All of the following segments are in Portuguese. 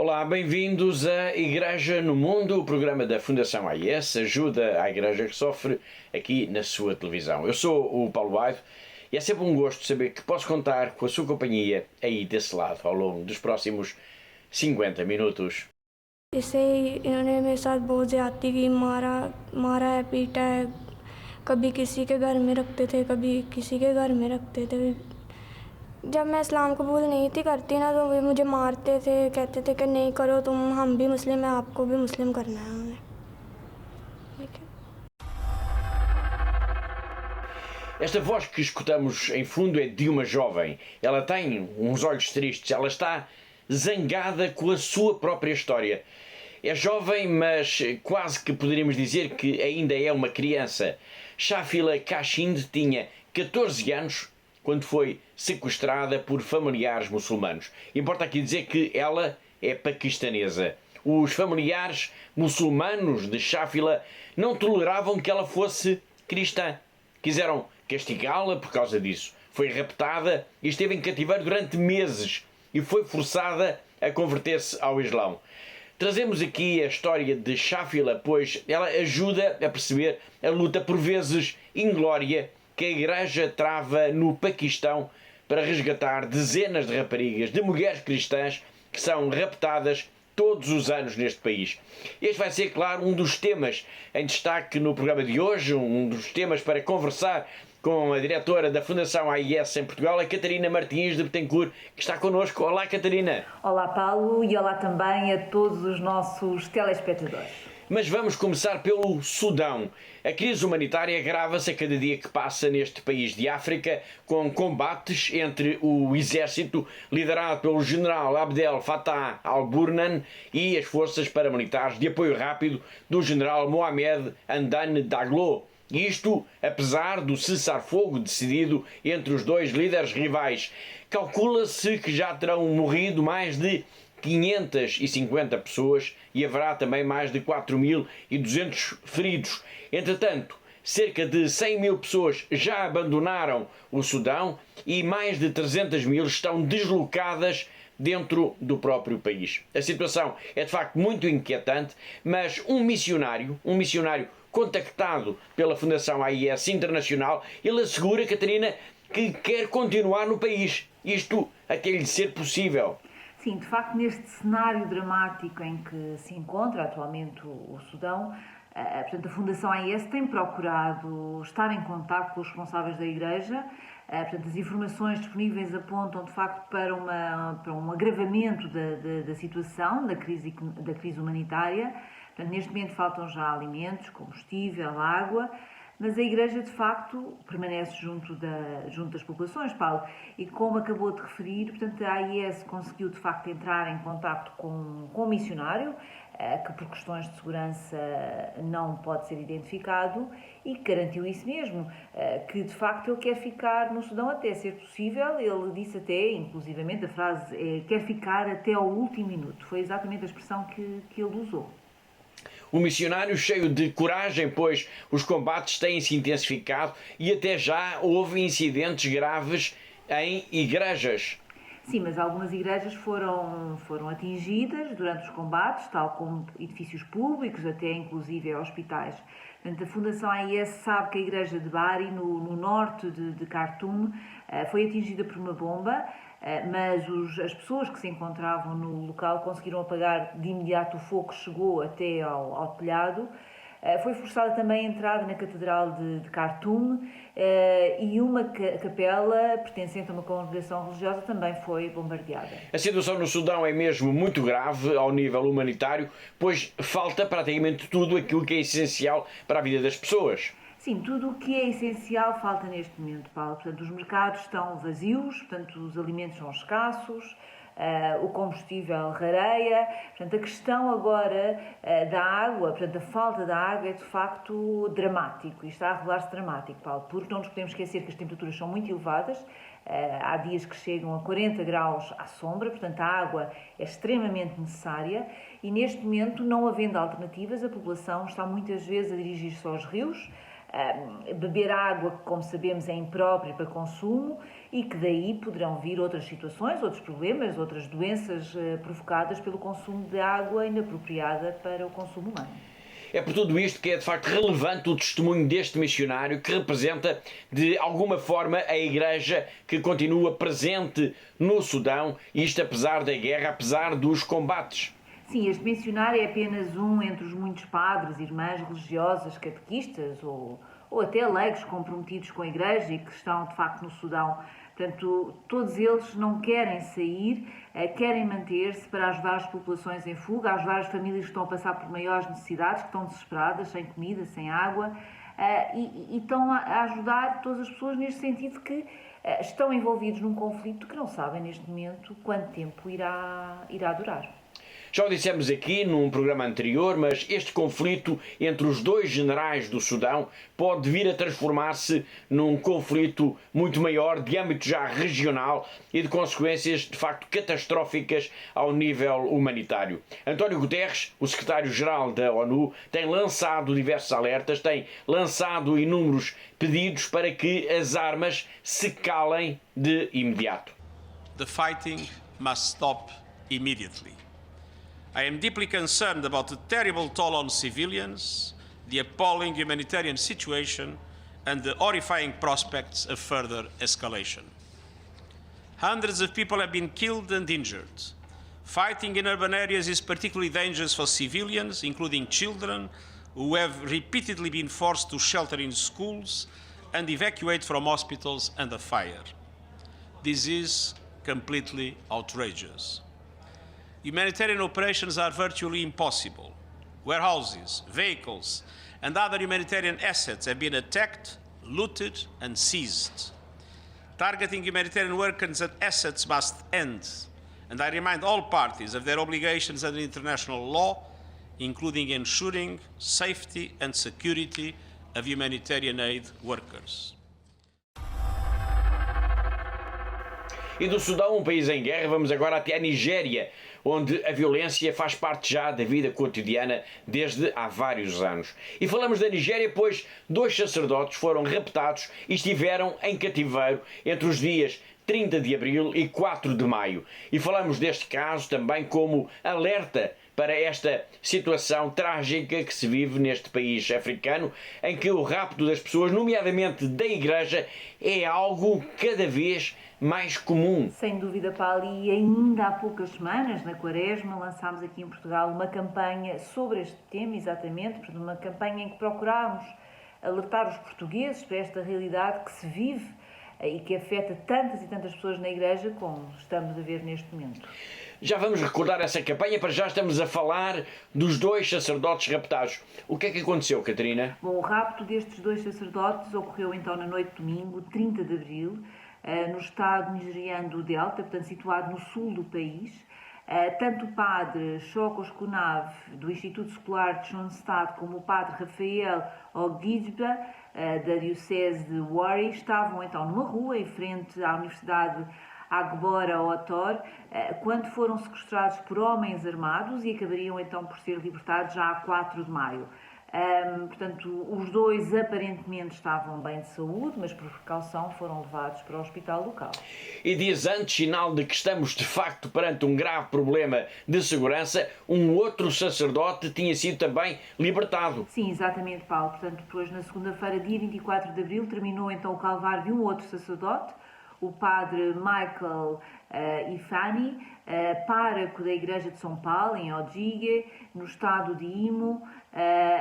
Olá, bem-vindos à Igreja no Mundo, o programa da Fundação AIS, ajuda à Igreja que sofre, aqui na sua televisão. Eu sou o Paulo Bairro e é sempre um gosto saber que posso contar com a sua companhia aí desse lado, ao longo dos próximos 50 minutos. इससे ही इन्होंने मेरे साथ बहुत ज़्यादती की, मारा मारा है, पीटा है। कभी किसी के घर में रखते थे, कभी किसी के घर में रखते थे। जब मैं इस्लाम कबूल नहीं थी करती ना, तो वे मुझे मारते थे, कहते थे कि नहीं करो तुम, हम भी मुस्लिम हैं, आपको भी मुस्लिम करना है हमें। ठीक है। Esta voz que escutamos em fundo é de uma jovem. Ela tem uns olhos tristes, ela está zangada com a sua própria história. É jovem, mas quase que poderíamos dizer que ainda é uma criança. Shafila Kashind tinha 14 anos quando foi sequestrada por familiares muçulmanos. Importa aqui dizer que ela é paquistanesa. Os familiares muçulmanos de Shafila não toleravam que ela fosse cristã. Quiseram castigá-la por causa disso. Foi raptada e esteve em cativeiro durante meses e foi forçada a converter-se ao Islão. Trazemos aqui a história de Shafila, pois ela ajuda a perceber a luta por vezes inglória que a Igreja trava no Paquistão para resgatar dezenas de raparigas, de mulheres cristãs que são raptadas todos os anos neste país. Este vai ser, claro, um dos temas em destaque no programa de hoje, um dos temas para conversar com a diretora da Fundação AIS em Portugal, a Catarina Martins de Betancourt, que está connosco. Olá, Catarina. Olá, Paulo, e olá também a todos os nossos telespectadores. Mas vamos começar pelo Sudão. A crise humanitária agrava-se a cada dia que passa neste país de África, com combates entre o exército liderado pelo general Abdel Fattah al-Burhan e as forças paramilitares de apoio rápido do general Mohamed Hamdan Daglo. Isto apesar do cessar-fogo decidido entre os dois líderes rivais. Calcula-se que já terão morrido mais de 550 pessoas e haverá também mais de 4.200 feridos. Entretanto, cerca de 100 mil pessoas já abandonaram o Sudão e mais de 300 mil estão deslocadas dentro do próprio país. A situação é de facto muito inquietante, mas um missionário contactado pela Fundação AIS Internacional, ele assegura, Catarina, que quer continuar no país. Isto até lhe ser possível. Sim, de facto, neste cenário dramático em que se encontra atualmente o Sudão, portanto, a Fundação AIS tem procurado estar em contacto com os responsáveis da Igreja. Portanto, as informações disponíveis apontam, de facto, para um agravamento da situação, da crise humanitária. Portanto, neste momento faltam já alimentos, combustível, água, mas a Igreja, de facto, permanece junto das populações, Paulo. E como acabou de referir, portanto, a AIS conseguiu, de facto, entrar em contacto com um missionário, que por questões de segurança não pode ser identificado, e garantiu isso mesmo, que, de facto, ele quer ficar no Sudão até ser possível. Ele disse até, inclusivamente, a frase é, quer ficar até ao último minuto. Foi exatamente a expressão que ele usou. O missionário cheio de coragem, pois os combates têm-se intensificado e até já houve incidentes graves em igrejas. Sim, mas algumas igrejas foram atingidas durante os combates, tal como edifícios públicos, até inclusive hospitais. Portanto, a Fundação AIS sabe que a igreja de Bari, no norte de Khartoum, foi atingida por uma bomba, mas as pessoas que se encontravam no local conseguiram apagar de imediato o fogo que chegou até ao telhado. Foi forçada também a entrada na Catedral de Khartoum e uma capela pertencente a uma congregação religiosa também foi bombardeada. A situação no Sudão é mesmo muito grave ao nível humanitário, pois falta praticamente tudo aquilo que é essencial para a vida das pessoas. Sim, tudo o que é essencial falta neste momento, Paulo. Portanto, os mercados estão vazios, portanto, os alimentos são escassos, o combustível rareia. Portanto, a questão agora da água, portanto, a falta da água é de facto dramático, e está a revelar-se dramático, Paulo, porque não nos podemos esquecer que as temperaturas são muito elevadas. Há dias que chegam a 40 graus à sombra, portanto a água é extremamente necessária e neste momento, não havendo alternativas, a população está muitas vezes a dirigir-se aos rios, beber água que, como sabemos, é imprópria para consumo e que daí poderão vir outras situações, outros problemas, outras doenças provocadas pelo consumo de água inapropriada para o consumo humano. É por tudo isto que é de facto relevante o testemunho deste missionário que representa de alguma forma a Igreja que continua presente no Sudão, isto apesar da guerra, apesar dos combates. Sim, este missionário é apenas um entre os muitos padres, irmãs religiosas, catequistas ou até leigos comprometidos com a Igreja e que estão de facto no Sudão. Portanto, todos eles não querem sair, querem manter-se para ajudar as populações em fuga, ajudar as famílias que estão a passar por maiores necessidades, que estão desesperadas, sem comida, sem água, e estão a ajudar todas as pessoas neste sentido que estão envolvidos num conflito que não sabem neste momento quanto tempo irá durar. Já o dissemos aqui num programa anterior, mas este conflito entre os dois generais do Sudão pode vir a transformar-se num conflito muito maior, de âmbito já regional e de consequências de facto catastróficas ao nível humanitário. António Guterres, o secretário-geral da ONU, tem lançado diversos alertas, tem lançado inúmeros pedidos para que as armas se calem de imediato. The fighting must stop immediately. I am deeply concerned about the terrible toll on civilians, the appalling humanitarian situation, and the horrifying prospects of further escalation. Hundreds of people have been killed and injured. Fighting in urban areas is particularly dangerous for civilians, including children, who have repeatedly been forced to shelter in schools and evacuate from hospitals under fire. This is completely outrageous. Humanitarian operations are virtually impossible. Warehouses, vehicles, and other humanitarian assets have been attacked, looted, and seized. Targeting humanitarian workers and assets must end, and I remind all parties of their obligations under international law, including ensuring safety and security of humanitarian aid workers. E do Sudão, um país em guerra, vamos agora até a Nigéria, onde a violência faz parte já da vida cotidiana desde há vários anos. E falamos da Nigéria, pois 2 sacerdotes foram raptados e estiveram em cativeiro entre os dias 30 de abril e 4 de maio. E falamos deste caso também como alerta para esta situação trágica que se vive neste país africano, em que o rapto das pessoas, nomeadamente da Igreja, é algo cada vez mais comum. Sem dúvida, Paulo, e ainda há poucas semanas, na Quaresma, lançámos aqui em Portugal uma campanha sobre este tema, exatamente, uma campanha em que procurámos alertar os portugueses para esta realidade que se vive e que afeta tantas e tantas pessoas na Igreja como estamos a ver neste momento. Já vamos recordar essa campanha, para já estamos a falar dos 2 sacerdotes raptados. O que é que aconteceu, Catarina? Bom, o rapto destes 2 sacerdotes ocorreu então na noite de domingo, 30 de abril, no estado nigeriano do Delta, portanto situado no sul do país. Tanto o padre Chokos Kunav, do Instituto Secular de Schoenstatt, como o padre Rafael Ogidba, da Diocese de Warri, estavam então numa rua em frente à Universidade Agbora Otor, quando foram sequestrados por homens armados e acabariam então por ser libertados já a 4 de maio. Portanto, os 2 aparentemente estavam bem de saúde, mas por precaução foram levados para o hospital local. E dias antes, sinal de que estamos de facto perante um grave problema de segurança, um outro sacerdote tinha sido também libertado. Sim, exatamente, Paulo. Portanto, depois na segunda-feira, dia 24 de abril, terminou então o calvário de um outro sacerdote, o padre Michael Ifani, pároco da Igreja de São Paulo, em Ojigue, no estado de Imo,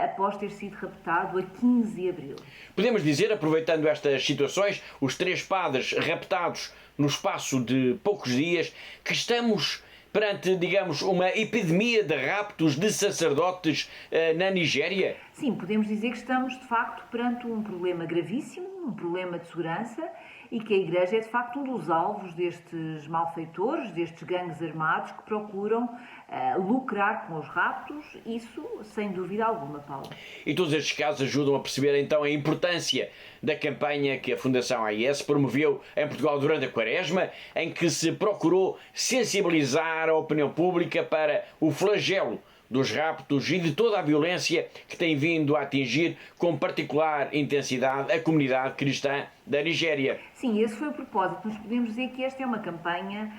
após ter sido raptado a 15 de abril. Podemos dizer, aproveitando estas situações, os 3 padres raptados no espaço de poucos dias, que estamos perante, digamos, uma epidemia de raptos de sacerdotes na Nigéria? Sim, podemos dizer que estamos, de facto, perante um problema gravíssimo, um problema de segurança, e que a Igreja é, de facto, um dos alvos destes malfeitores, destes gangues armados que procuram lucrar com os raptos, isso sem dúvida alguma, Paulo. E todos estes casos ajudam a perceber, então, a importância da campanha que a Fundação AIS promoveu em Portugal durante a Quaresma, em que se procurou sensibilizar a opinião pública para o flagelo dos raptos e de toda a violência que tem vindo a atingir com particular intensidade a comunidade comunidade cristã da Nigéria. Sim, esse foi o propósito, mas podemos dizer que esta é uma campanha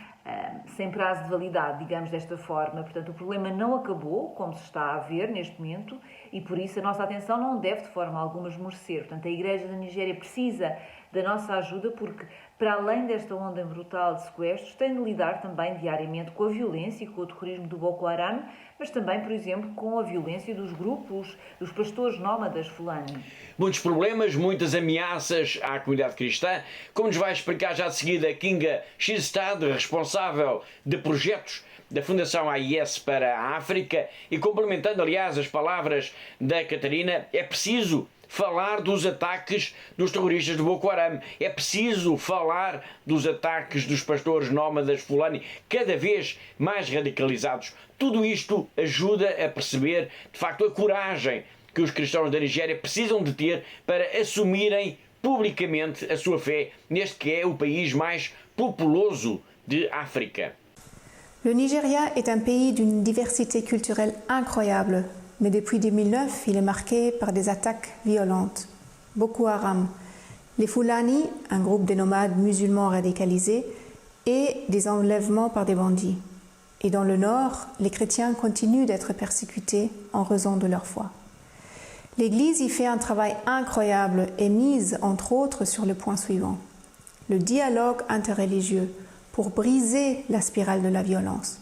sem prazo de validade, digamos desta forma. Portanto, o problema não acabou, como se está a ver neste momento, e por isso a nossa atenção não deve de forma alguma esmorecer. Portanto, a Igreja da Nigéria precisa da nossa ajuda porque, para além desta onda brutal de sequestros, tem de lidar também diariamente com a violência e com o terrorismo do Boko Haram, mas também, por exemplo, com a violência dos grupos, dos pastores nómadas Fulani. Muitos problemas, muitas ameaças à comunidade cristã, como nos vai explicar já de seguida Kinga Shizstad, responsável de projetos da Fundação AIS para a África, e complementando, aliás, as palavras da Catarina, é preciso falar dos ataques dos terroristas do Boko Haram. É preciso falar dos ataques dos pastores nómadas Fulani, cada vez mais radicalizados. Tudo isto ajuda a perceber, de facto, a coragem que os cristãos da Nigéria precisam de ter para assumirem publicamente a sua fé neste que é o país mais populoso de África. Le Nigeria est un pays d'une diversité culturelle incroyable. Mais depuis 2009, il est marqué par des attaques violentes. Boko Haram, les Fulani, un groupe de nomades musulmans radicalisés, et des enlèvements par des bandits. Et dans le nord, les chrétiens continuent d'être persécutés en raison de leur foi. L'Église y fait un travail incroyable et mise, entre autres, sur le point suivant. Le dialogue interreligieux pour briser la spirale de la violence.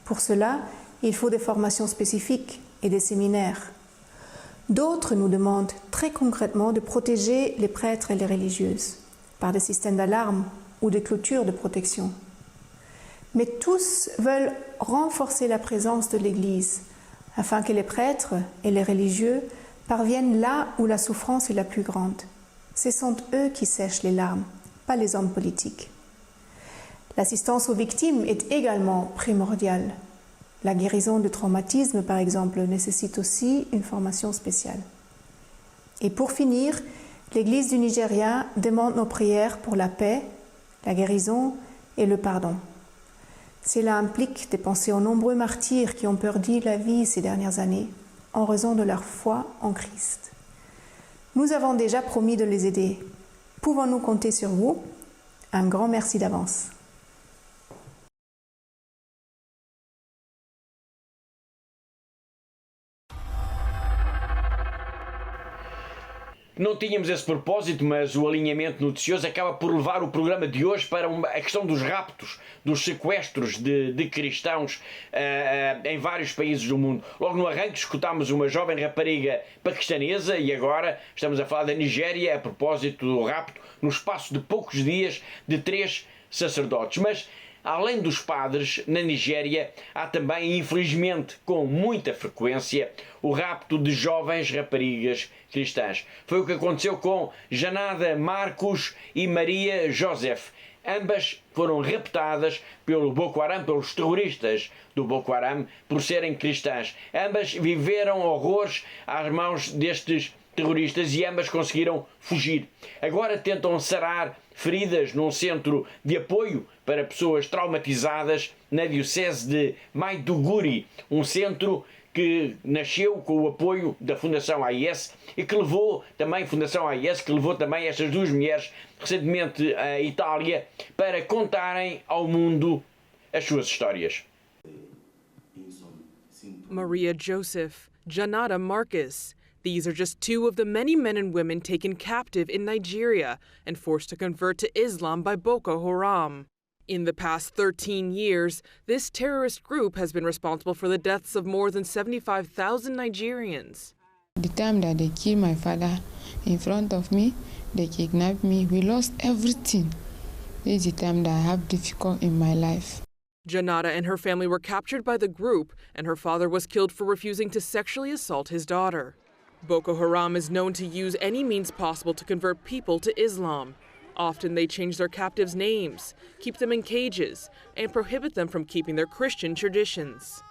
Pour cela, il faut des formations spécifiques et des séminaires. D'autres nous demandent très concrètement de protéger les prêtres et les religieuses par des systèmes d'alarme ou des clôtures de protection. Mais tous veulent renforcer la présence de l'Église afin que les prêtres et les religieux parviennent là où la souffrance est la plus grande. Ce sont eux qui sèchent les larmes, pas les hommes politiques. L'assistance aux victimes est également primordiale. La guérison de traumatisme, par exemple, nécessite aussi une formation spéciale. Et pour finir, l'Église du Nigeria demande nos prières pour la paix, la guérison et le pardon. Cela implique de penser aux nombreux martyrs qui ont perdu la vie ces dernières années en raison de leur foi en Christ. Nous avons déjà promis de les aider. Pouvons-nous compter sur vous? Un grand merci d'avance. Não tínhamos esse propósito, mas o alinhamento noticioso acaba por levar o programa de hoje para a questão dos raptos, dos sequestros de cristãos em vários países do mundo. Logo no arranque escutámos uma jovem rapariga paquistanesa e agora estamos a falar da Nigéria a propósito do rapto, no espaço de poucos dias, de 3 sacerdotes. Mas além dos padres, na Nigéria há também, infelizmente, com muita frequência, o rapto de jovens raparigas cristãs. Foi o que aconteceu com Janada Marcos e Maria Joseph. Ambas foram raptadas pelo Boko Haram, pelos terroristas do Boko Haram, por serem cristãs. Ambas viveram horrores às mãos destes terroristas e ambas conseguiram fugir. Agora tentam sarar feridas num centro de apoio para pessoas traumatizadas na diocese de Maiduguri, um centro que nasceu com o apoio da Fundação AIS e que levou também, Fundação AIS, que levou também estas duas mulheres recentemente à Itália para contarem ao mundo as suas histórias. Maria Joseph, Janada Marcus. These are just two of the many men and women taken captive in Nigeria and forced to convert to Islam by Boko Haram. In the past 13 years, this terrorist group has been responsible for the deaths of more than 75,000 Nigerians. The time that they killed my father in front of me, they kidnapped me, we lost everything. This is the time that I have difficult in my life. Janada and her family were captured by the group, and her father was killed for refusing to sexually assault his daughter. Boko Haram is known to use any means possible to convert people to Islam. Often they change their captives' names, keep them in cages, and prohibit them from keeping their Christian traditions.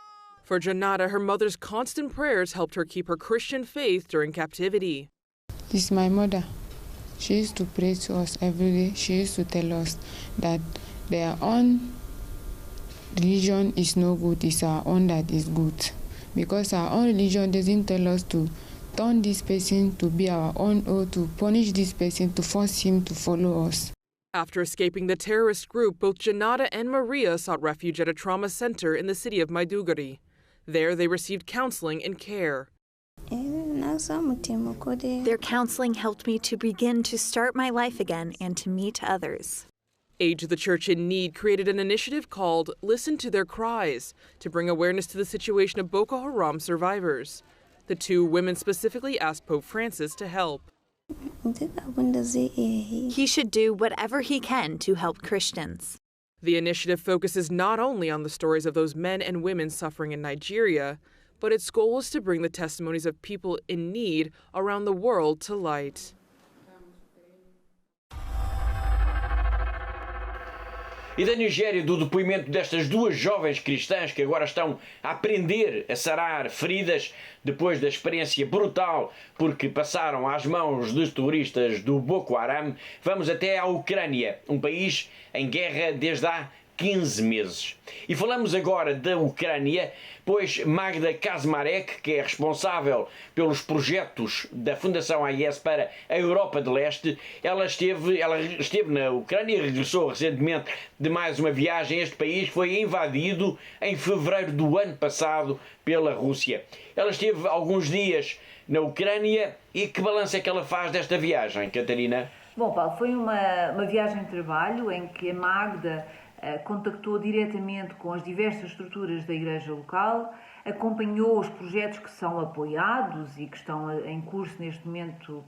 For Janada, her mother's constant prayers helped her keep her Christian faith during captivity. This is my mother. She used to pray to us every day. She used to tell us that their own religion is no good, it's our own that is good. Because our own religion doesn't tell us to turn this person to be our own or to punish this person to force him to follow us. After escaping the terrorist group, both Janata and Maria sought refuge at a trauma center in the city of Maiduguri. There, they received counseling and care. Their counseling helped me to begin to start my life again and to meet others. Aid to the Church in Need created an initiative called Listen to Their Cries to bring awareness to the situation of Boko Haram survivors. The two women specifically asked Pope Francis to help. He should do whatever he can to help Christians. The initiative focuses not only on the stories of those men and women suffering in Nigeria, but its goal is to bring the testimonies of people in need around the world to light. E da Nigéria, do depoimento destas duas jovens cristãs que agora estão a aprender a sarar feridas depois da experiência brutal porque passaram às mãos dos terroristas do Boko Haram, vamos até à Ucrânia, um país em guerra desde há 15 meses. E falamos agora da Ucrânia, pois Magda Kaczmarek, que é responsável pelos projetos da Fundação AIS para a Europa de Leste, ela esteve na Ucrânia e regressou recentemente de mais uma viagem. Este país foi invadido em fevereiro do ano passado pela Rússia. Ela esteve alguns dias na Ucrânia e que balanço é que ela faz desta viagem, Catarina? Bom, Paulo, foi uma viagem de trabalho em que a Magda contactou diretamente com as diversas estruturas da Igreja local, acompanhou os projetos que são apoiados e que estão em curso neste momento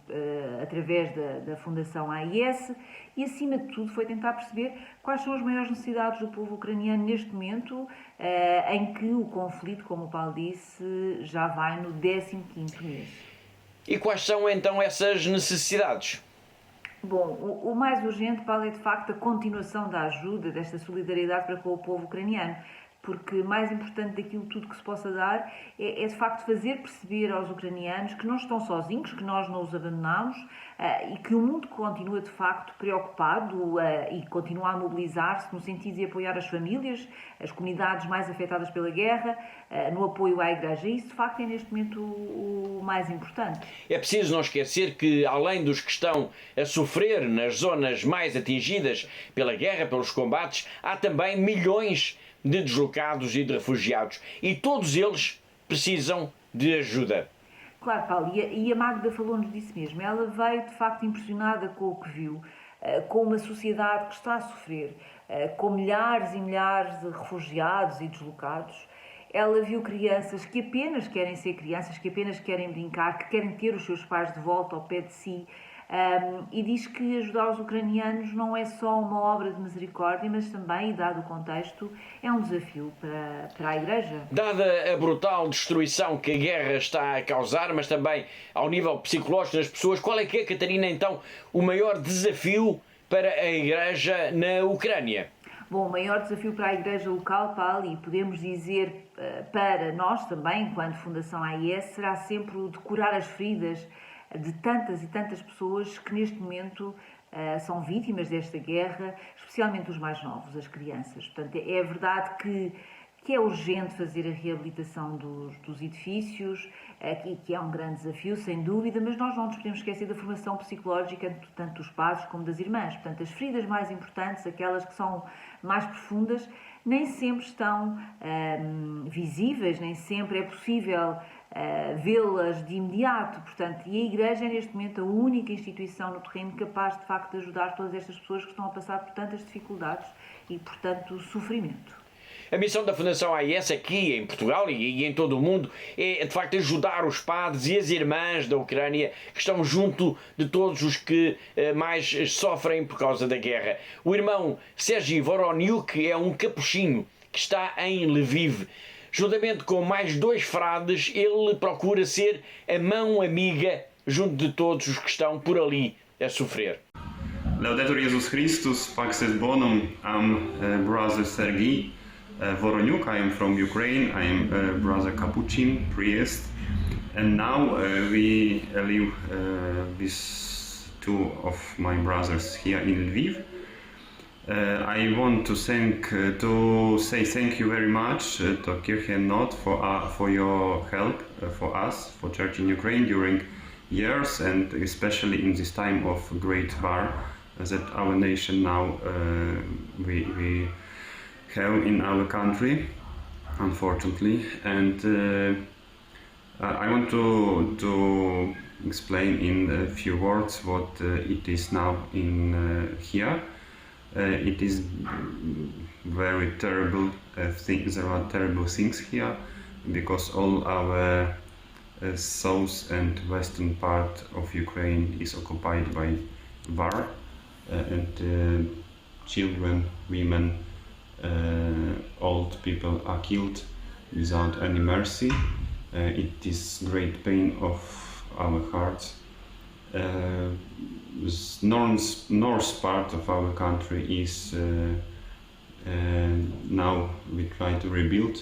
através da Fundação AIS e, acima de tudo, foi tentar perceber quais são as maiores necessidades do povo ucraniano neste momento em que o conflito, como o Paulo disse, já vai no 15º mês. E quais são então essas necessidades? Bom, o mais urgente, Paulo, é de facto a continuação da ajuda, desta solidariedade para com o povo ucraniano, porque mais importante daquilo tudo que se possa dar é de facto fazer perceber aos ucranianos que não estão sozinhos, que nós não os abandonamos e que o mundo continua de facto preocupado e continua a mobilizar-se no sentido de apoiar as famílias, as comunidades mais afetadas pela guerra, no apoio à Igreja. E isso de facto é neste momento o mais importante. É preciso não esquecer que, além dos que estão a sofrer nas zonas mais atingidas pela guerra, pelos combates, há também milhões de deslocados e de refugiados. E todos eles precisam de ajuda. Claro, Paulo, e a Magda falou-nos disso mesmo. Ela veio, de facto, impressionada com o que viu, com uma sociedade que está a sofrer, com milhares e milhares de refugiados e deslocados. Ela viu crianças que apenas querem ser crianças, que apenas querem brincar, que querem ter os seus pais de volta ao pé de si. E diz que ajudar os ucranianos não é só uma obra de misericórdia, mas também, dado o contexto, é um desafio para a Igreja. Dada a brutal destruição que a guerra está a causar, mas também ao nível psicológico das pessoas, qual é que é, Catarina, então, o maior desafio para a Igreja na Ucrânia? Bom, o maior desafio para a Igreja local, Paulo, e podemos dizer para nós também, enquanto Fundação AIS, será sempre o de curar as feridas de tantas e tantas pessoas que neste momento são vítimas desta guerra, especialmente os mais novos, as crianças. Portanto, é verdade que é urgente fazer a reabilitação dos edifícios, que é um grande desafio, sem dúvida, mas nós não nos podemos esquecer da formação psicológica tanto dos padres como das irmãs. Portanto, as feridas mais importantes, aquelas que são mais profundas, nem sempre estão visíveis, nem sempre é possível vê-las de imediato. Portanto, e a Igreja é neste momento a única instituição no terreno capaz de facto de ajudar todas estas pessoas que estão a passar por tantas dificuldades e por tanto sofrimento. A missão da Fundação AIS aqui em Portugal e em todo o mundo é de facto ajudar os padres e as irmãs da Ucrânia que estão junto de todos os que mais sofrem por causa da guerra. O irmão Sergi Voroniuk é um capuchinho que está em Lviv. Juntamente com mais 2 frades, ele procura ser a mão amiga junto de todos os que estão por ali a sofrer. Laudetur Jesus Christus, Pax et Bonum, I'm brother Sergi Voroniuk, I am from Ukraine, I am brother Capuchin, priest, and now we live with 2 of my brothers here in Lviv. I want to say thank you very much to Kirche Not for your help for us, for Church in Ukraine during years, and especially in this time of great war that our nation now we have in our country, unfortunately. And I want to explain in a few words what it is now in here. It is very terrible things. There are terrible things here because all our south and western part of Ukraine is occupied by war, and children, women, old people are killed without any mercy. It is great pain of our hearts. North part of our country is now we try to rebuild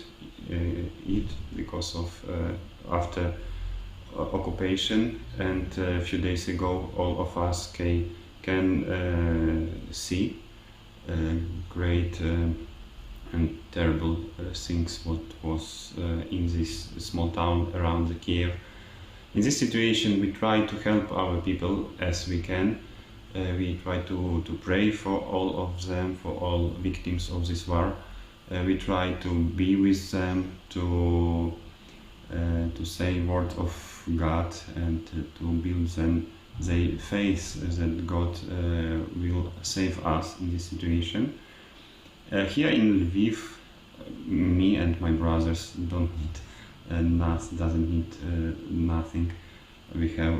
it because of after occupation, and a few days ago all of us can see great and terrible things what was in this small town around Kiev. In this situation, we try to help our people as we can. We try to pray for all of them, for all victims of this war. We try to be with them, to say word of God, and to build them their faith that God will save us in this situation. Here in Lviv, me and my brothers don't need doesn't need nothing. We have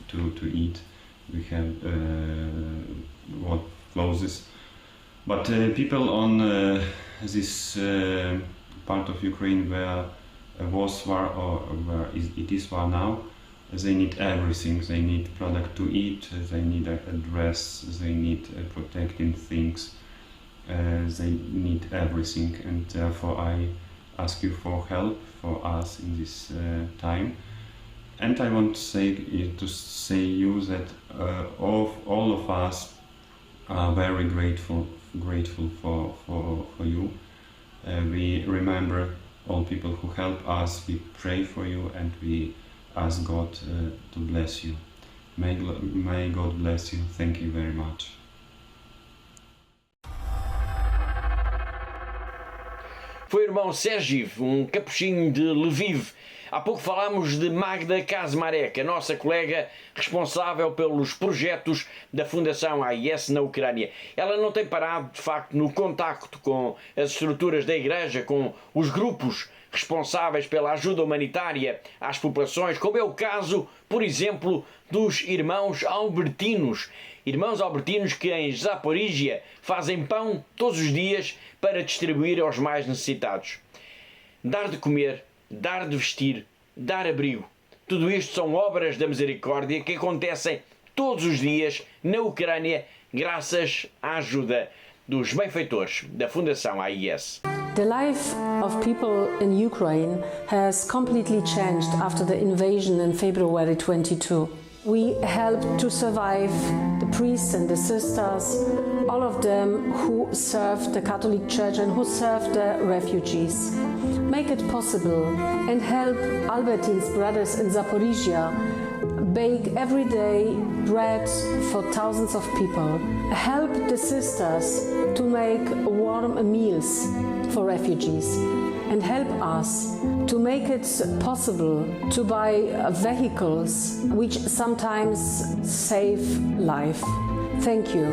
to eat, we have what clothes, but people on this part of Ukraine where was war or where it is war now, they need everything. They need product to eat, they need a dress, they need protecting things, they need everything, and therefore I ask you for help for us in this time. And I want to say you that all of us are very grateful for you. We remember all people who help us. We pray for you, and we ask God to bless you. May God bless you. Thank you very much. Foi o irmão Sergiv, um capuchinho de Lviv. Há pouco falámos de Magda Kazmarek, a nossa colega responsável pelos projetos da Fundação AIS na Ucrânia. Ela não tem parado, de facto, no contacto com as estruturas da Igreja, com os grupos responsáveis pela ajuda humanitária às populações, como é o caso, por exemplo, dos irmãos albertinos. Irmãos albertinos que em Zaporígia fazem pão todos os dias para distribuir aos mais necessitados. Dar de comer, dar de vestir, dar abrigo. Tudo isto são obras da misericórdia que acontecem todos os dias na Ucrânia graças à ajuda dos benfeitores da Fundação AIS. The life of people in Ukraine has completely changed after the invasion in February 22. We helped to survive the priests and the sisters, all of them who served the Catholic Church and who served the refugees. Make it possible and help Albertine's brothers in Zaporizhia bake every day bread for thousands of people. Help the sisters to make warm meals for refugees. And help us to make it possible to buy vehicles which sometimes save life. Thank you.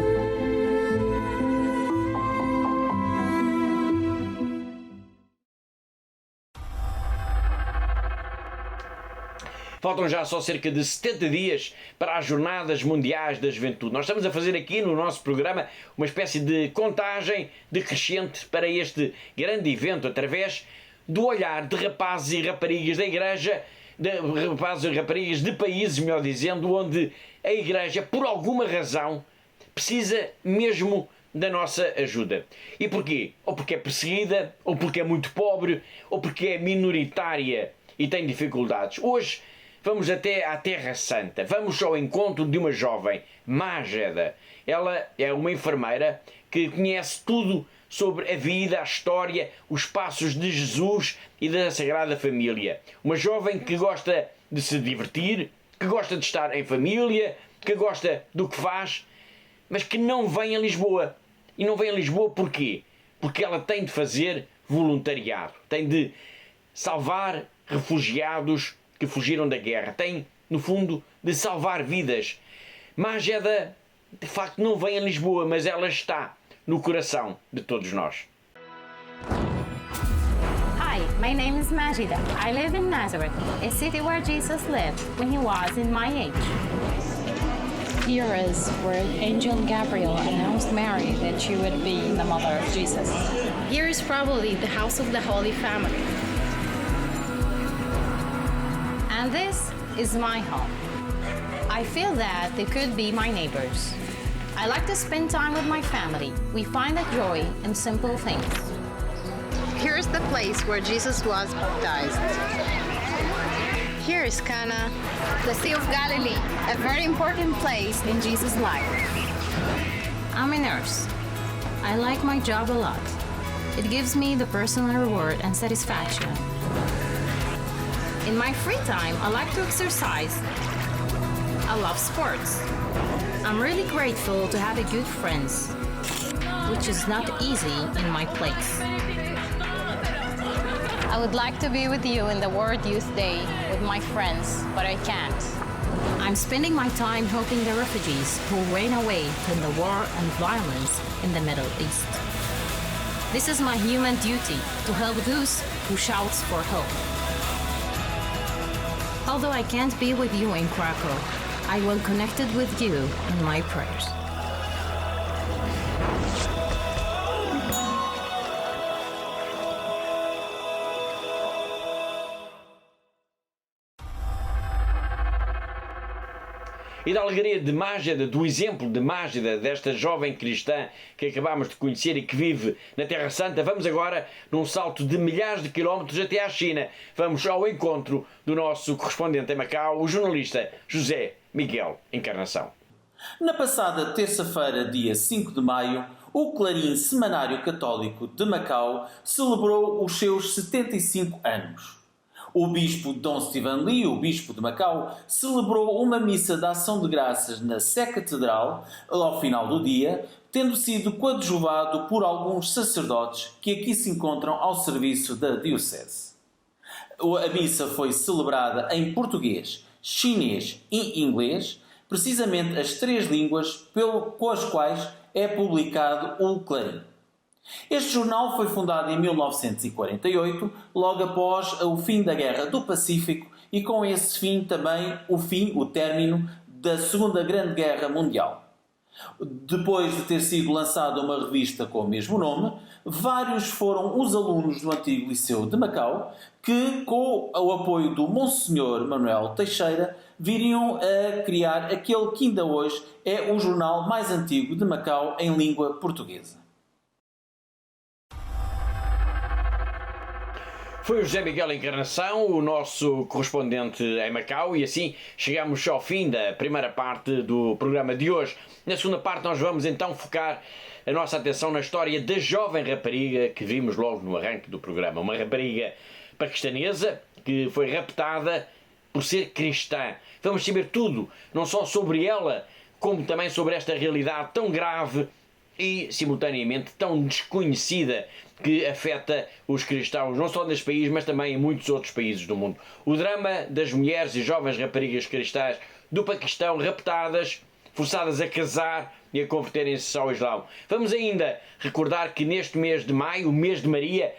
Faltam já só cerca de 70 dias para as Jornadas Mundiais da Juventude. Nós estamos a fazer aqui no nosso programa uma espécie de contagem decrescente para este grande evento através do olhar de rapazes e raparigas da Igreja, de rapazes e raparigas de países, melhor dizendo, onde a Igreja, por alguma razão, precisa mesmo da nossa ajuda. E porquê? Ou porque é perseguida, ou porque é muito pobre, ou porque é minoritária e tem dificuldades. Hoje Vamos até à Terra Santa. Vamos ao encontro de uma jovem, Mágeda. Ela é uma enfermeira que conhece tudo sobre a vida, a história, os passos de Jesus e da Sagrada Família. Uma jovem que gosta de se divertir, que gosta de estar em família, que gosta do que faz, mas que não vem a Lisboa. E não vem a Lisboa porquê? Porque ela tem de fazer voluntariado. Tem de salvar refugiados que fugiram da guerra. Tem, no fundo, de salvar vidas. Mágeda, de facto, não vem a Lisboa, mas ela está no coração de todos nós. Hi, my name is Majida. I live in Nazareth, a city where Jesus lived when he was in my age. Here is where Angel Gabriel announced Mary that she would be the mother of Jesus. Here is probably the house of the Holy Family. And this is my home. I feel that they could be my neighbors. I like to spend time with my family. We find the joy in simple things. Here's the place where Jesus was baptized. Here is Cana, the Sea of Galilee, a very important place in Jesus' life. I'm a nurse. I like my job a lot. It gives me the personal reward and satisfaction. In my free time, I like to exercise. I love sports. I'm really grateful to have a good friends, which is not easy in my place. I would like to be with you in the World Youth Day with my friends, but I can't. I'm spending my time helping the refugees who ran away from the war and violence in the Middle East. This is my human duty to help those who shout for help. Although I can't be with you in Krakow, I will connect it with you in my prayers. E da alegria de Mágeda, do exemplo de Mágeda, desta jovem cristã que acabámos de conhecer e que vive na Terra Santa, vamos agora num salto de milhares de quilómetros até à China. Vamos ao encontro do nosso correspondente em Macau, o jornalista José Miguel Encarnação. Na passada terça-feira, dia 5 de maio, o Clarim Semanário Católico de Macau celebrou os seus 75 anos. O bispo Dom Stephen Lee, o bispo de Macau, celebrou uma missa de ação de graças na Sé Catedral ao final do dia, tendo sido coadjuvado por alguns sacerdotes que aqui se encontram ao serviço da Diocese. A missa foi celebrada em português, chinês e inglês, precisamente as três línguas com as quais é publicado o Clarim. Este jornal foi fundado em 1948, logo após o fim da Guerra do Pacífico e com esse fim também o término da Segunda Grande Guerra Mundial. Depois de ter sido lançada uma revista com o mesmo nome, vários foram os alunos do antigo Liceu de Macau que, com o apoio do Monsenhor Manuel Teixeira, viriam a criar aquele que ainda hoje é o jornal mais antigo de Macau em língua portuguesa. Foi o José Miguel Encarnação, o nosso correspondente em Macau, e assim chegamos ao fim da primeira parte do programa de hoje. Na segunda parte nós vamos então focar a nossa atenção na história da jovem rapariga que vimos logo no arranque do programa. Uma rapariga paquistanesa que foi raptada por ser cristã. Vamos saber tudo, não só sobre ela, como também sobre esta realidade tão grave e, simultaneamente, tão desconhecida que afeta os cristãos, não só neste país, mas também em muitos outros países do mundo. O drama das mulheres e jovens raparigas cristãs do Paquistão raptadas, forçadas a casar e a converterem-se ao Islão. Vamos ainda recordar que neste mês de maio, o mês de Maria,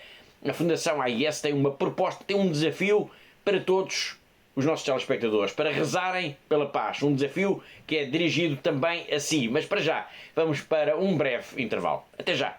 a Fundação AIS tem uma proposta, tem um desafio para todos os nossos telespectadores, para rezarem pela paz. Um desafio que é dirigido também a si. Mas para já, vamos para um breve intervalo. Até já!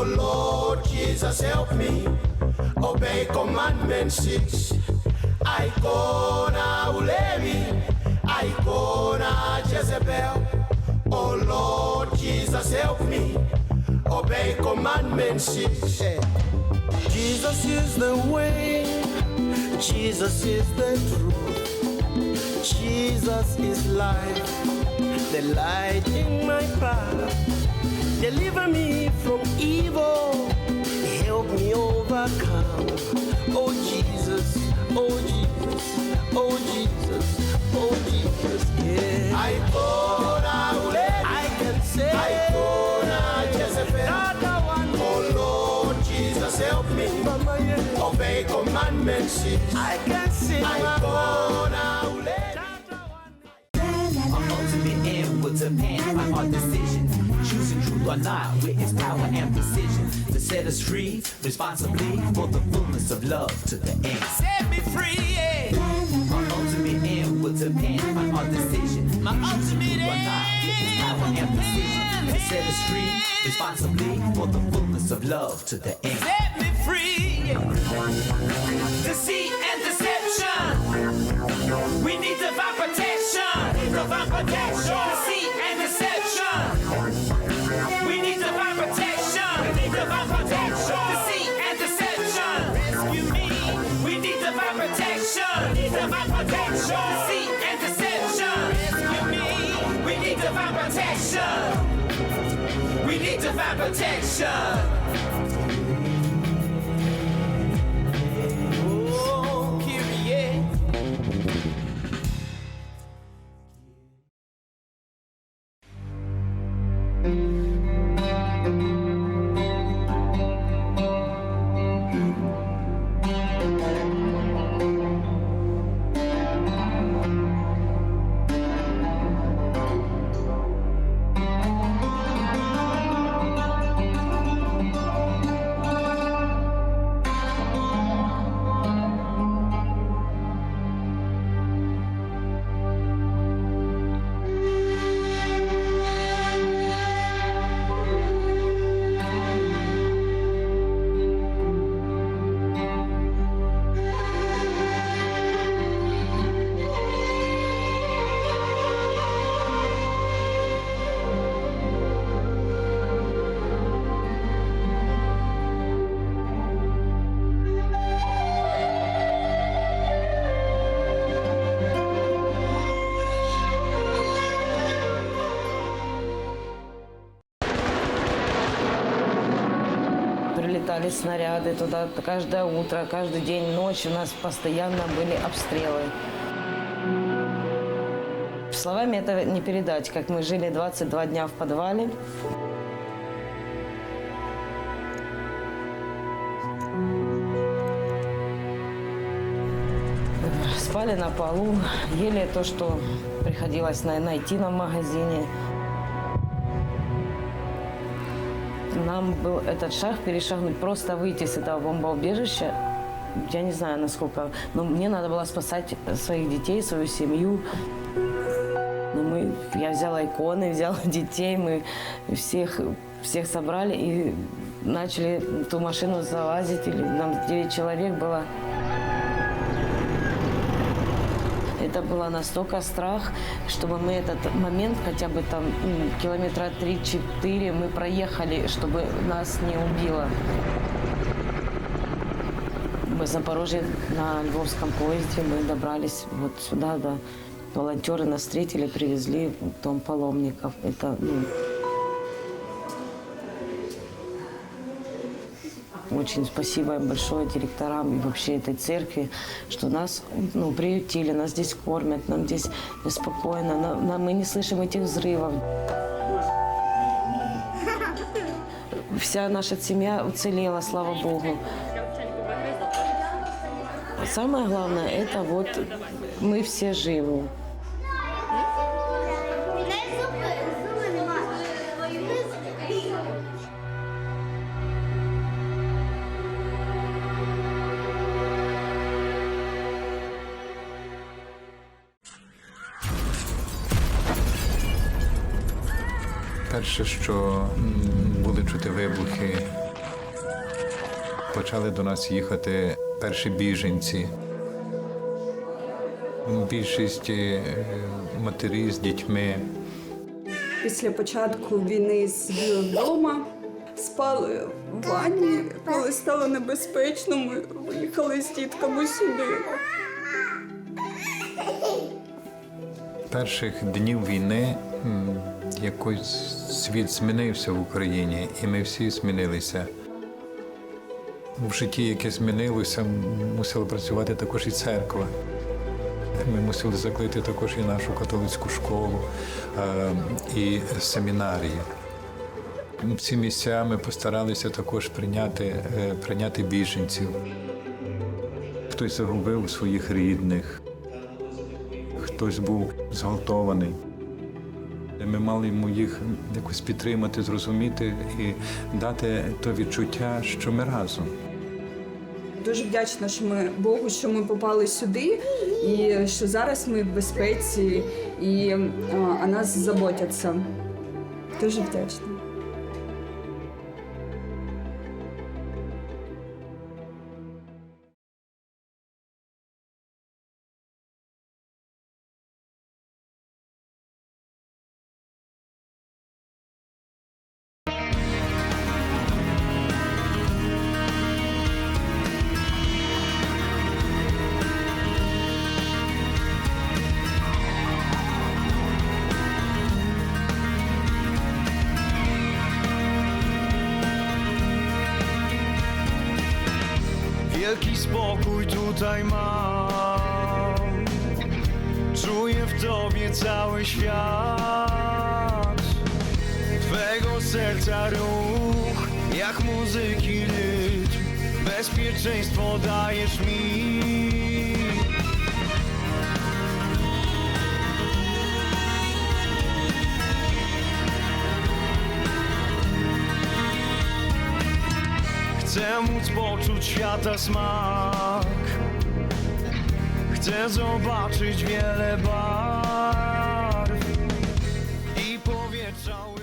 Oh Lord Jesus, help me obey commandment 6. Icona Ulemi, Icona Jezebel. Oh Lord Jesus, help me obey commandment 6. Jesus is the way, Jesus is the truth, Jesus is life, the light in my path. Deliver me from evil, help me overcome. Oh Jesus, oh Jesus, oh Jesus, oh Jesus, yeah. I can say, oh Lord Jesus, help me obey commandments 6. I can sing, My ultimate end will depend on our decisions. Choosing truth or not with its power and precision to set us free responsibly for the fullness of love to the end. Set me free, yeah. My ultimate end will depend on our decision. My ultimate end with its power and precision to set us free responsibly for the fullness of love to the end. Set me free, yeah. Deceit and deception. We need divine protection. Divine protection. Deceit and deception. We need divine protection. We need divine protection. Deceit and deception. Rescue me. We need divine protection. We need divine protection. Deceit and deception. Rescue me. We need divine protection. We need divine protection. Прилетали снаряды туда каждое утро, каждый день, ночь. У нас постоянно были обстрелы. Словами это не передать, как мы жили 22 дня в подвале. Спали на полу, ели то, что приходилось найти нам в магазине. Нам был этот шаг перешагнуть, просто выйти с этого бомбоубежища. Я не знаю, насколько, но мне надо было спасать своих детей, свою семью. Я взяла иконы, взяла детей, мы всех собрали и начали в ту машину залазить. Нам 9 человек было. Это было настолько страх, чтобы мы этот момент, хотя бы там километра 3-4 мы проехали, чтобы нас не убило. Мы в Запорожье на Львовском поезде, мы добрались вот сюда, да. Волонтеры нас встретили, привезли в дом паломников. Это, очень спасибо им большое директорам и вообще этой церкви, что нас приютили, нас здесь кормят, нам здесь спокойно, мы не слышим этих взрывов. Вся наша семья уцелела, слава Богу. Самое главное, это вот мы все живы. Перше, що були чути вибухи Почали до нас їхати перші біженці. Більшість матері з дітьми. Після початку війни сиділи вдома, спали в ванні. Коли стало небезпечно, ми виїхали з дітками сюди. Перших днів війни якось світ змінився в Україні, і ми всі змінилися. В житті, яке змінилося, мусила працювати також і церква. Ми мусили закрити також і нашу католицьку школу, і семінарії. В ці місця ми постаралися також прийняти біженців. Хтось загубив своїх рідних, хтось був зґвалтований. Ми мали йому їх якось підтримати, зрозуміти і дати то відчуття, що ми разом. Дуже вдячна, що Богу, що ми попали сюди, і що зараз ми в безпеці, і о нас заботяться. Дуже вдячна. Wielki spokój tutaj mam, czuję w Tobie cały świat. Twego serca ruch, jak muzyki rytm, bezpieczeństwo dajesz mi. Chcę móc poczuć świata smak, chcę zobaczyć wiele barw i powietrza łyk.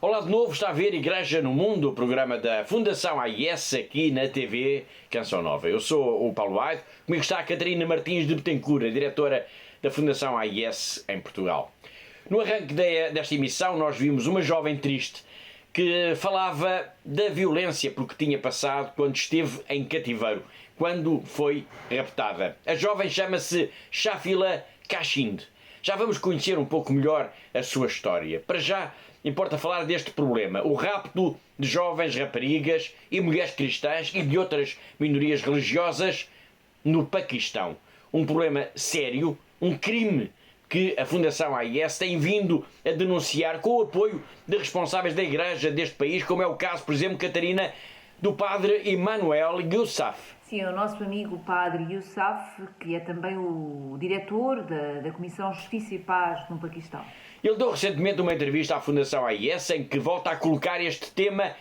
Olá de novo, está a ver Igreja no Mundo, o programa da Fundação AIS aqui na TV Canção Nova. Eu sou o Paulo Aide, comigo está a Catarina Martins de Betancourt, a diretora da Fundação AIS em Portugal. No arranque desta emissão nós vimos uma jovem triste que falava da violência por que tinha passado quando esteve em cativeiro, quando foi raptada. A jovem chama-se Shafila Kashind. Já vamos conhecer um pouco melhor a sua história. Para já, importa falar deste problema, o rapto de jovens raparigas e mulheres cristãs e de outras minorias religiosas no Paquistão. Um problema sério, um crime que a Fundação AIS tem vindo a denunciar com o apoio de responsáveis da Igreja deste país, como é o caso, por exemplo, Catarina, do padre Emmanuel Yousaf. Sim, é o nosso amigo padre Yousaf, que é também o diretor da Comissão Justiça e Paz no Paquistão. Ele deu recentemente uma entrevista à Fundação AIS em que volta a colocar este tema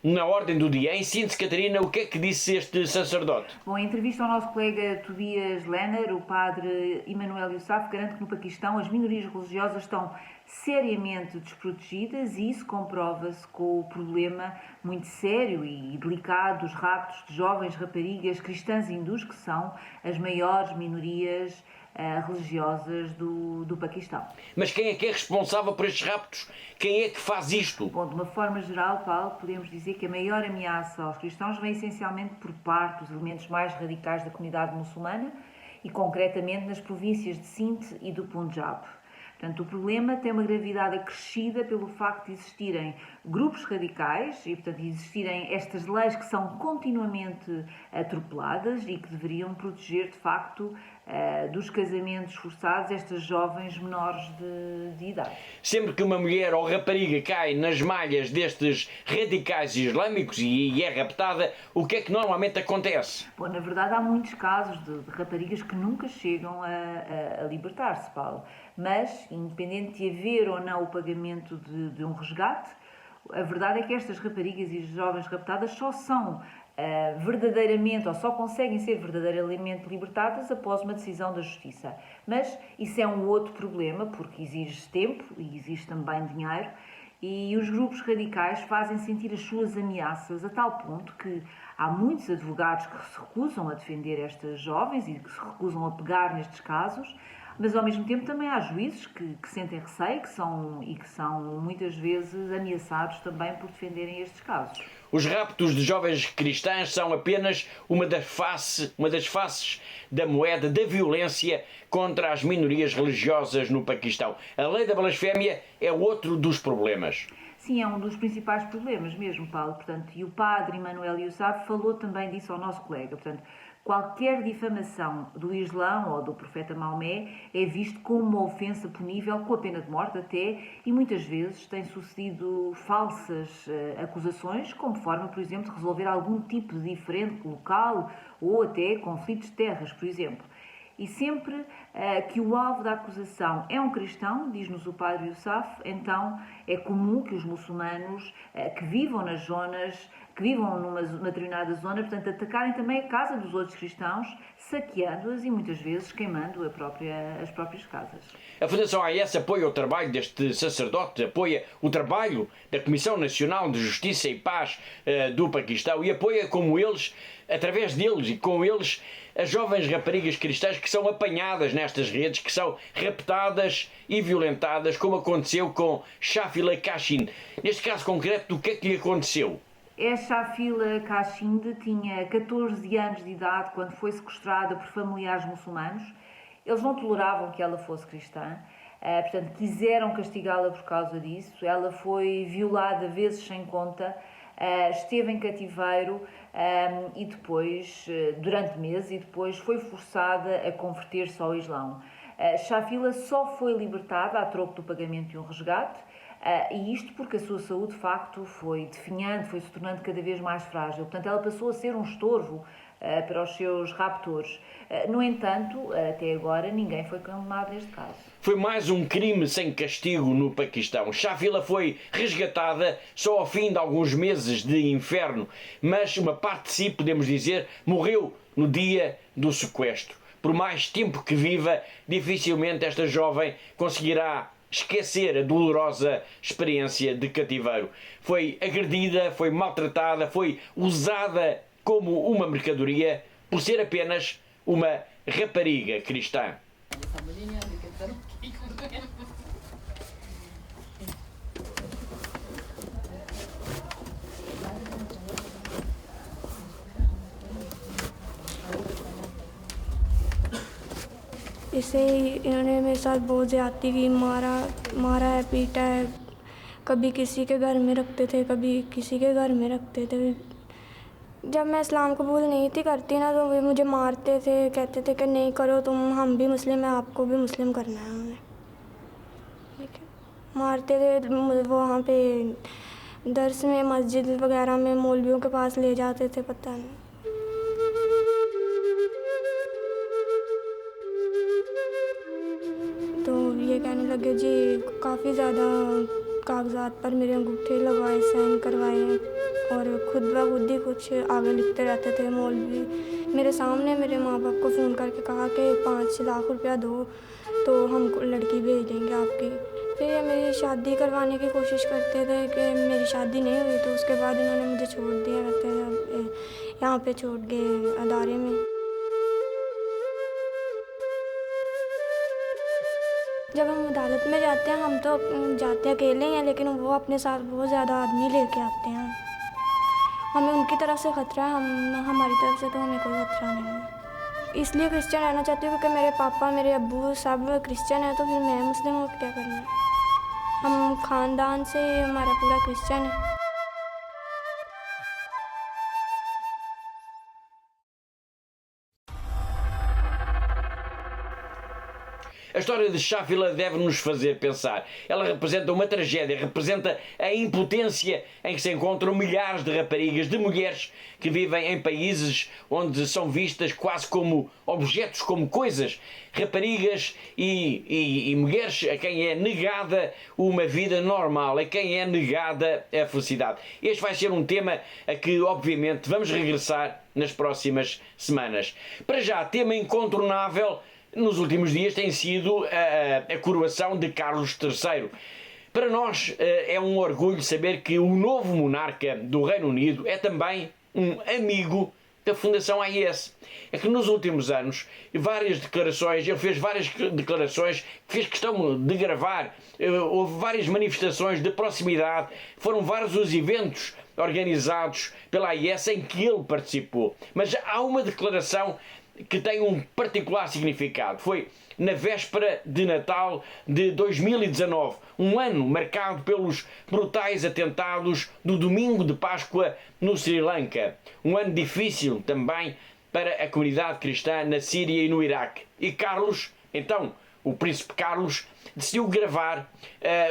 na ordem do dia. Em síntese, Catarina, o que é que disse este sacerdote? Bom, em entrevista ao nosso colega Tobias Lenner, o padre Emmanuel Yousaf garante que no Paquistão as minorias religiosas estão seriamente desprotegidas e isso comprova-se com o problema muito sério e delicado dos raptos de jovens raparigas cristãs e hindus, que são as maiores minorias religiosas do Paquistão. Mas quem é que é responsável por estes raptos? Quem é que faz isto? Bom, de uma forma geral, Paulo, podemos dizer que a maior ameaça aos cristãos vem essencialmente por parte dos elementos mais radicais da comunidade muçulmana e concretamente nas províncias de Sindh e do Punjab. Portanto, o problema tem uma gravidade acrescida pelo facto de existirem grupos radicais e, portanto, existirem estas leis que são continuamente atropeladas e que deveriam proteger, de facto, dos casamentos forçados, estas jovens menores de idade. Sempre que uma mulher ou rapariga cai nas malhas destes radicais islâmicos e é raptada, o que é que normalmente acontece? Bom, na verdade há muitos casos de raparigas que nunca chegam a libertar-se, Paulo. Mas, independente de haver ou não o pagamento de um resgate, a verdade é que estas raparigas e jovens raptadas só são verdadeiramente, ou só conseguem ser verdadeiramente libertadas após uma decisão da justiça. Mas isso é um outro problema, porque exige tempo e exige também dinheiro, e os grupos radicais fazem sentir as suas ameaças a tal ponto que há muitos advogados que se recusam a defender estas jovens e que se recusam a pegar nestes casos, mas ao mesmo tempo também há juízes que sentem receio que são muitas vezes ameaçados também por defenderem estes casos. Os raptos de jovens cristãs são apenas uma das faces da moeda da violência contra as minorias religiosas no Paquistão. A lei da blasfémia é outro dos problemas. Sim, é um dos principais problemas mesmo, Paulo. Portanto, e o padre Emanuel Youssaf falou também disso ao nosso colega. Portanto, qualquer difamação do Islão ou do profeta Maomé é visto como uma ofensa punível, com a pena de morte até, e muitas vezes têm sucedido falsas acusações, como forma, por exemplo, de resolver algum tipo de diferente local ou até conflitos de terras, por exemplo. E sempre que o alvo da acusação é um cristão, diz-nos o padre Youssaf, então é comum que os muçulmanos que vivam nas zonas, que vivam numa determinada zona, portanto, atacarem também a casa dos outros cristãos, saqueando-as e muitas vezes queimando as próprias casas. A Fundação AIS apoia o trabalho deste sacerdote, apoia o trabalho da Comissão Nacional de Justiça e Paz do Paquistão e apoia, como eles, através deles e com eles, as jovens raparigas cristãs que são apanhadas nestas redes, que são raptadas e violentadas, como aconteceu com Shafila Kashin. Neste caso concreto, o que é que lhe aconteceu? A Shafila Kashind tinha 14 anos de idade quando foi sequestrada por familiares muçulmanos. Eles não toleravam que ela fosse cristã, portanto quiseram castigá-la por causa disso. Ela foi violada vezes sem conta, esteve em cativeiro e depois, durante meses, e depois foi forçada a converter-se ao Islão. Shafila só foi libertada a troco do pagamento de um resgate, e isto porque a sua saúde, de facto, foi definhando, foi se tornando cada vez mais frágil. Portanto, ela passou a ser um estorvo para os seus raptores. No entanto, até agora, ninguém foi condenado neste caso. Foi mais um crime sem castigo no Paquistão. Shafila foi resgatada só ao fim de alguns meses de inferno, mas uma parte de si, podemos dizer, morreu no dia do sequestro. Por mais tempo que viva, dificilmente esta jovem conseguirá esquecer a dolorosa experiência de cativeiro. Foi agredida, foi maltratada, foi usada como uma mercadoria por ser apenas uma rapariga cristã. इससे इन्होंने मेरे साथ बहुत ज़्यादती की, मारा है, पीटा है। कभी किसी के घर में रखते थे, कभी किसी के घर में रखते थे। जब मैं इस्लाम कबूल नहीं थी करती ना, तो वे मुझे मारते थे, कहते थे कि नहीं करो तुम, हम भी मुस्लिम हैं, आपको भी मुस्लिम करना है हमें। ठीक है, मारते थे। वहाँ पे दर्स में, मस्जिद वगैरह में मौलवियों के पास ले जाते थे, पता नहीं। तो ये कहने लगे जी काफ़ी ज़्यादा कागजात पर मेरे अंगूठे लगवाए, साइन करवाए, और खुद ब खुद ही कुछ आगे लिखते रहते थे मौलवी। मेरे सामने मेरे माँ बाप को फ़ोन करके कहा कि 5 लाख रुपया दो तो हम लड़की भेज देंगे आपकी। फिर ये मेरी शादी करवाने की कोशिश करते थे कि मेरी शादी नहीं हुई, तो उसके बाद इन्होंने मुझे छोड़ दिया, कहते यहाँ पे छोड़ गए अदारे में। जब हम अदालत में जाते हैं, हम तो जाते हैं अकेले हैं, लेकिन वो अपने साथ बहुत ज़्यादा आदमी लेके आते हैं। हमें उनकी तरफ से ख़तरा है, हमारी तरफ से तो हमें कोई ख़तरा नहीं है। इसलिए क्रिश्चियन रहना चाहती हूँ क्योंकि मेरे पापा, मेरे अब्बू सब क्रिश्चियन हैं, तो फिर मैं मुस्लिम हूँ, क्या करना है। हम ख़ानदान से हमारा पूरा क्रिश्चियन है। história de Sháfila deve nos fazer pensar. Ela representa uma tragédia, representa a impotência em que se encontram milhares de raparigas, de mulheres que vivem em países onde são vistas quase como objetos, como coisas. Raparigas e mulheres a quem é negada uma vida normal, a quem é negada a felicidade. Este vai ser um tema a que, obviamente, vamos regressar nas próximas semanas. Para já, tema incontornável nos últimos dias tem sido a coroação de Carlos III. Para nós é um orgulho saber que o novo monarca do Reino Unido é também um amigo da Fundação AIS. É que nos últimos anos, ele fez várias declarações, fez questão de gravar, houve várias manifestações de proximidade, foram vários os eventos organizados pela AIS em que ele participou. Mas há uma declaração que tem um particular significado. Foi na véspera de Natal de 2019, um ano marcado pelos brutais atentados do domingo de Páscoa no Sri Lanka. Um ano difícil também para a comunidade cristã na Síria e no Iraque. E Carlos, então, o príncipe Carlos, decidiu gravar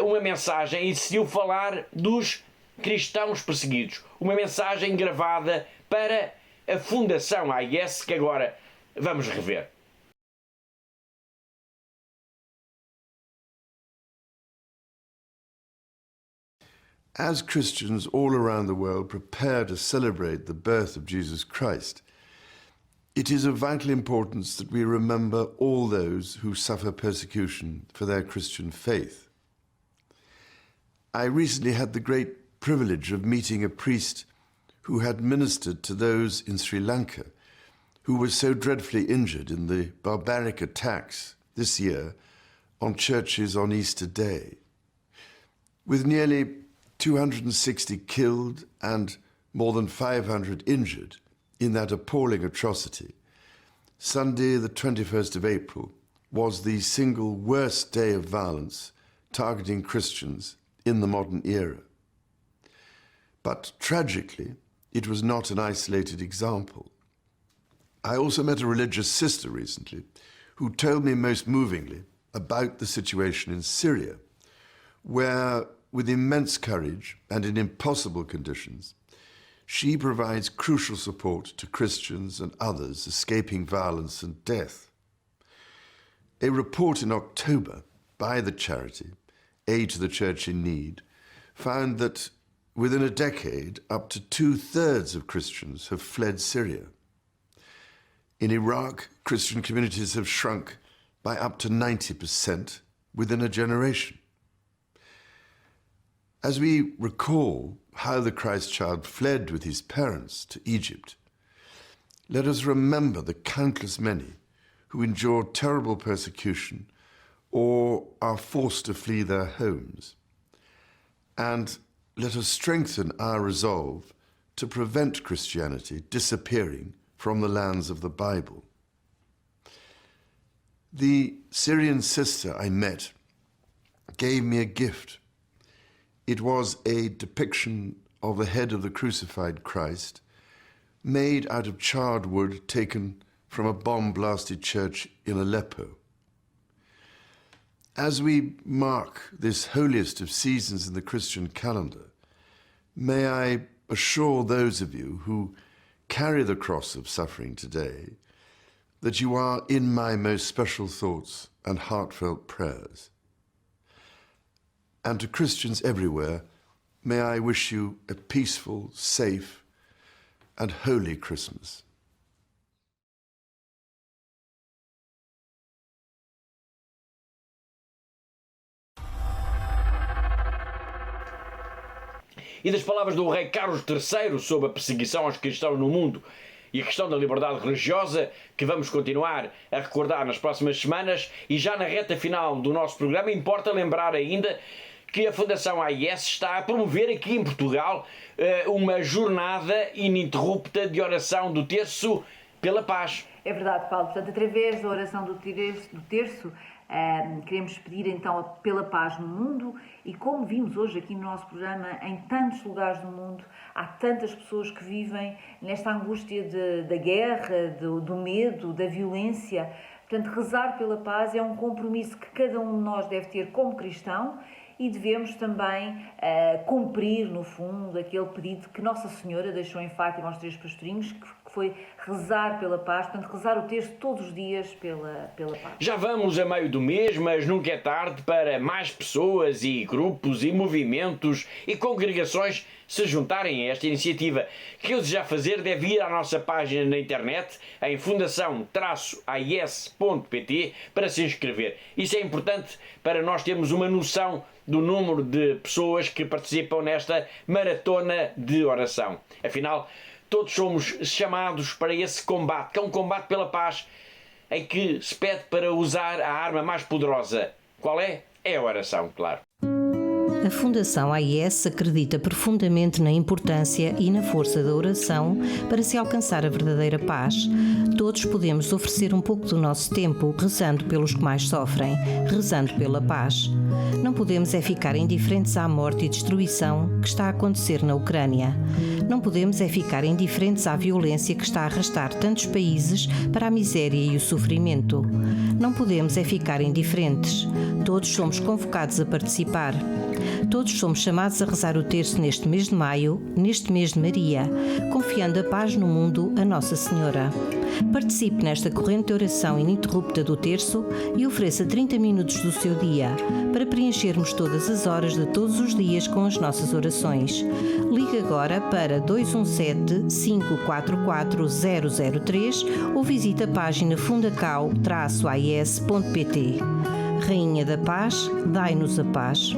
uma mensagem e decidiu falar dos cristãos perseguidos. Uma mensagem gravada para a Fundação AIS, que agora vamos rever. As Christians all around the world prepare to celebrate the birth of Jesus Christ, it is of vital importance that we remember all those who suffer persecution for their Christian faith. I recently had the great privilege of meeting a priest who had ministered to those in Sri Lanka who were so dreadfully injured in the barbaric attacks this year on churches on Easter Day. With nearly 260 killed and more than 500 injured in that appalling atrocity, Sunday the 21st of April was the single worst day of violence targeting Christians in the modern era. But tragically, it was not an isolated example. I also met a religious sister recently who told me most movingly about the situation in Syria, where, with immense courage and in impossible conditions, she provides crucial support to Christians and others escaping violence and death. A report in October by the charity Aid to the Church in Need found that within a decade, up to 2/3 of Christians have fled Syria. In Iraq, Christian communities have shrunk by up to 90% within a generation. As we recall how the Christ child fled with his parents to Egypt, let us remember the countless many who endure terrible persecution or are forced to flee their homes. And let us strengthen our resolve to prevent Christianity disappearing from the lands of the Bible. The Syrian sister I met gave me a gift. It was a depiction of the head of the crucified Christ made out of charred wood taken from a bomb-blasted church in Aleppo. As we mark this holiest of seasons in the Christian calendar, may I assure those of you who carry the cross of suffering today that you are in my most special thoughts and heartfelt prayers. And to Christians everywhere, may I wish you a peaceful, safe, and holy Christmas. E das palavras do rei Carlos III sobre a perseguição aos cristãos no mundo e a questão da liberdade religiosa, que vamos continuar a recordar nas próximas semanas, e já na reta final do nosso programa, importa lembrar ainda que a Fundação AIS está a promover aqui em Portugal uma jornada ininterrupta de oração do terço pela paz. É verdade, Paulo. Portanto, através da oração do terço, queremos pedir então pela paz no mundo, e como vimos hoje aqui no nosso programa, em tantos lugares do mundo há tantas pessoas que vivem nesta angústia da guerra, do medo, da violência. Portanto, rezar pela paz é um compromisso que cada um de nós deve ter como cristão e devemos também cumprir, no fundo, aquele pedido que Nossa Senhora deixou em Fátima aos 3 pastorinhos, que foi rezar pela paz, portanto, rezar o texto todos os dias pela paz. Já vamos a meio do mês, mas nunca é tarde para mais pessoas e grupos e movimentos e congregações se juntarem a esta iniciativa. Que eu desejar fazer deve ir à nossa página na internet, em fundação-ais.pt, para se inscrever. Isso é importante para nós termos uma noção do número de pessoas que participam nesta maratona de oração. Afinal, todos somos chamados para esse combate, que é um combate pela paz, em que se pede para usar a arma mais poderosa. Qual é? É a oração, claro. A Fundação AIS acredita profundamente na importância e na força da oração para se alcançar a verdadeira paz. Todos podemos oferecer um pouco do nosso tempo rezando pelos que mais sofrem, rezando pela paz. Não podemos é ficar indiferentes à morte e destruição que está a acontecer na Ucrânia. Não podemos é ficar indiferentes à violência que está a arrastar tantos países para a miséria e o sofrimento. Não podemos é ficar indiferentes. Todos somos convocados a participar. Todos somos chamados a rezar o terço neste mês de maio, neste mês de Maria, confiando a paz no mundo a Nossa Senhora. Participe nesta corrente de oração ininterrupta do terço e ofereça 30 minutos do seu dia para preenchermos todas as horas de todos os dias com as nossas orações. Ligue agora para 217-544-003 ou visite a página fundacau-ais.pt. Rainha da Paz, dai-nos a paz.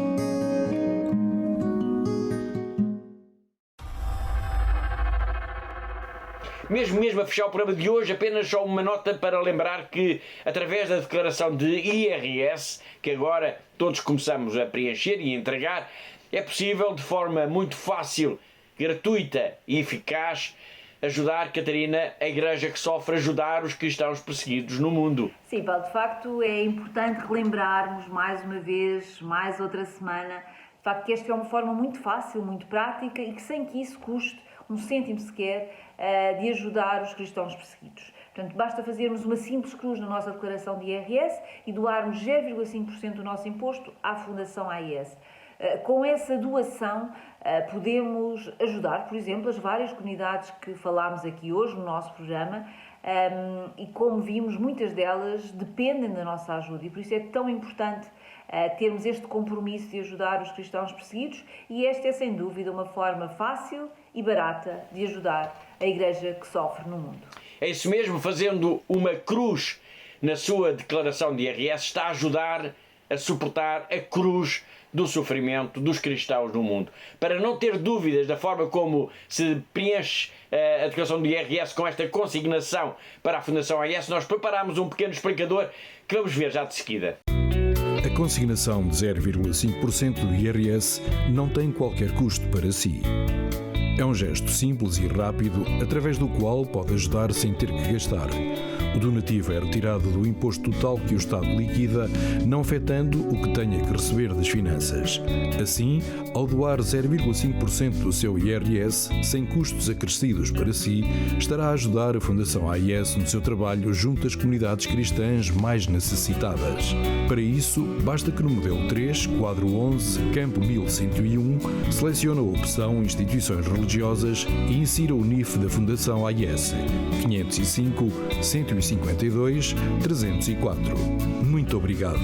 Mesmo a fechar o programa de hoje, apenas só uma nota para lembrar que, através da declaração de IRS, que agora todos começamos a preencher e entregar, é possível, de forma muito fácil, gratuita e eficaz, ajudar, Catarina, a Igreja que sofre, ajudar os cristãos perseguidos no mundo. Sim, Paulo, de facto é importante relembrarmos mais uma vez, mais outra semana, de facto que esta é uma forma muito fácil, muito prática e que sem que isso custe um cêntimo sequer de ajudar os cristãos perseguidos. Portanto, basta fazermos uma simples cruz na nossa declaração de IRS e doarmos 0,5% do nosso imposto à Fundação AIS. Com essa doação, podemos ajudar, por exemplo, as várias comunidades que falámos aqui hoje no nosso programa e, como vimos, muitas delas dependem da nossa ajuda e por isso é tão importante termos este compromisso de ajudar os cristãos perseguidos e esta é, sem dúvida, uma forma fácil e barata de ajudar a Igreja que sofre no mundo. É isso mesmo, fazendo uma cruz na sua declaração de IRS, está a ajudar a suportar a cruz do sofrimento dos cristãos no mundo. Para não ter dúvidas da forma como se preenche a declaração de IRS com esta consignação para a Fundação AIS, nós preparámos um pequeno explicador que vamos ver já de seguida. A consignação de 0,5% do IRS não tem qualquer custo para si. É um gesto simples e rápido, através do qual pode ajudar sem ter que gastar. O donativo é retirado do imposto total que o Estado liquida, não afetando o que tenha que receber das finanças. Assim, ao doar 0,5% do seu IRS, sem custos acrescidos para si, estará a ajudar a Fundação AIS no seu trabalho junto às comunidades cristãs mais necessitadas. Para isso, basta que no modelo 3, quadro 11, campo 1101, selecione a opção Instituições Religiosas e insira o NIF da Fundação AIS 505 152 304. Muito obrigado.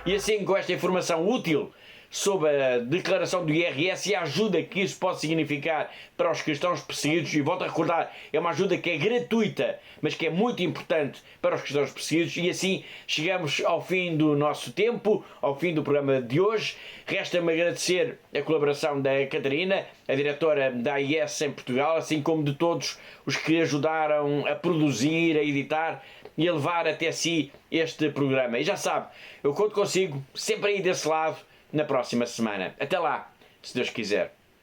E assim, com esta informação útil sobre a declaração do IRS e a ajuda que isso pode significar para os cristãos perseguidos, e volto a recordar, é uma ajuda que é gratuita, mas que é muito importante para os cristãos perseguidos, e assim chegamos ao fim do nosso tempo, ao fim do programa de hoje. Resta-me agradecer a colaboração da Catarina, a diretora da AIS em Portugal, assim como de todos os que ajudaram a produzir, a editar e a levar até si este programa. E já sabe, eu conto consigo sempre aí desse lado na próxima semana. Até lá, se Deus quiser.